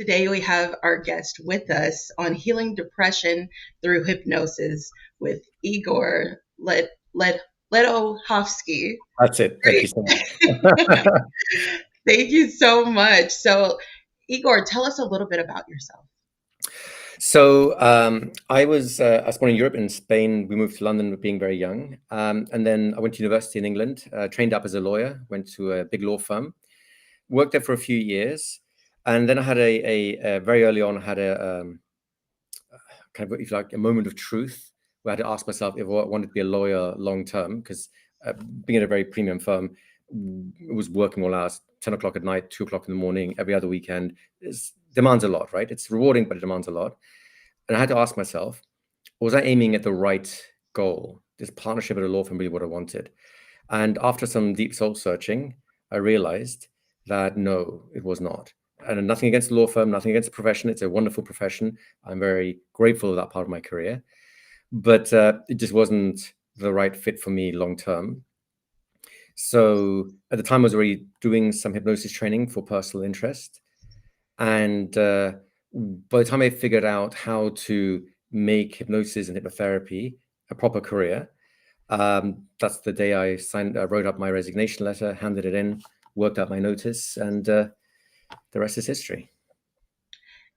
Today we have our guest with us on healing depression through hypnosis with Igor Ledochowski. That's it. Thank you Great. so much. Thank you so much. So, Igor, tell us a little bit about yourself. I was born in Europe, in Spain. We moved to London being very young. And then I went to university in England, trained up as a lawyer, went to a big law firm, worked there for a few years. And then I had a very early on, I had a kind of, if you like, a moment of truth where I had to ask myself if I wanted to be a lawyer long term, because being at a very premium firm, it was working all hours, 10 o'clock at night, 2 o'clock in the morning, every other weekend. It demands a lot, right? It's rewarding, but it demands a lot. And I had to ask myself, was I aiming at the right goal? This partnership at a law firm really what I wanted? And after some deep soul searching, I realized that no, it was not. And nothing against the law firm, nothing against the profession. It's a wonderful profession. I'm very grateful for that part of my career. But it just wasn't the right fit for me long term. So at the time, I was already doing some hypnosis training for personal interest. And by the time I figured out how to make hypnosis and hypnotherapy a proper career, that's the day I wrote up my resignation letter, handed it in, worked out my notice, and the rest is history.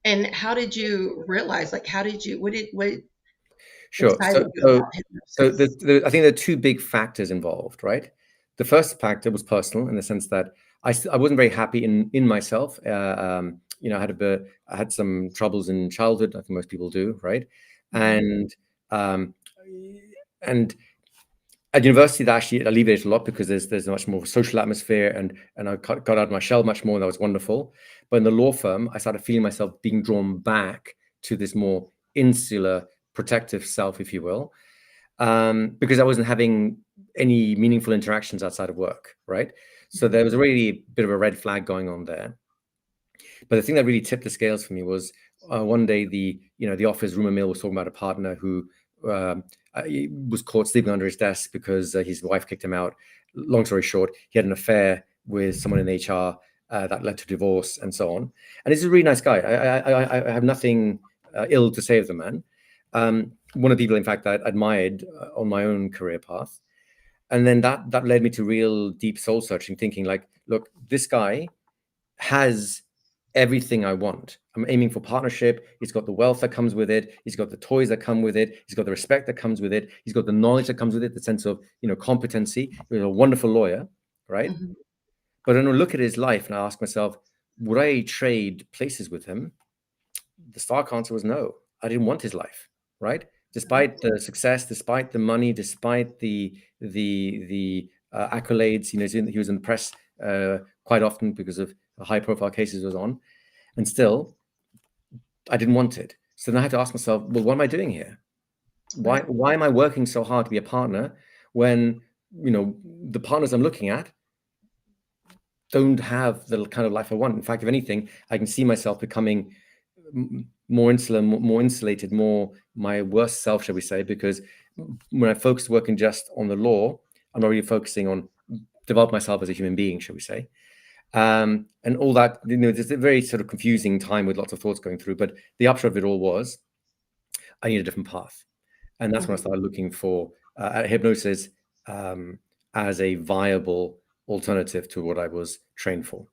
And how did you realize, what Sure. excited you about So hypnosis? I think there are two big factors involved, right? The first factor was personal in the sense that I wasn't very happy in myself. I had some troubles in childhood. I think most people do, right? And um, and at university, that actually alleviated a lot because there's a much more social atmosphere, and I got out of my shell much more, and that was wonderful. But in the law firm, I started feeling myself being drawn back to this more insular, protective self, if you will, because I wasn't having any meaningful interactions outside of work, right? So there was already a bit of a red flag going on there. But the thing that really tipped the scales for me was one day the office rumor mill was talking about a partner who he was caught sleeping under his desk because his wife kicked him out. Long story short, he had an affair with someone in HR that led to divorce and so on. And he's a really nice guy. I have nothing ill to say of the man. One of the people, in fact, that I admired on my own career path. And then that led me to real deep soul searching, thinking like, look, this guy has everything I want. I'm aiming for partnership. He's got the wealth that comes with it. He's got the toys that come with it. He's got the respect that comes with it. He's got the knowledge that comes with it, the sense of, competency. He's a wonderful lawyer, right? Mhm. But then I look at his life and I ask myself, would I trade places with him? The stark answer was no. I didn't want his life, right? Despite the success, despite the money, despite the accolades, he was in the press quite often because of the high-profile cases he was on, and still, I didn't want it. So then I had to ask myself, well, what am I doing here? Why am I working so hard to be a partner when the partners I'm looking at don't have the kind of life I want? In fact, if anything, I can see myself becoming more insular, more insulated, more my worst self, shall we say, because when I focus working just on the law, I'm not really focusing on develop myself as a human being, shall we say. And all that, there's a very sort of confusing time with lots of thoughts going through, but the upshot of it all was I need a different path. And that's when I started looking for hypnosis as a viable alternative to what I was trained for.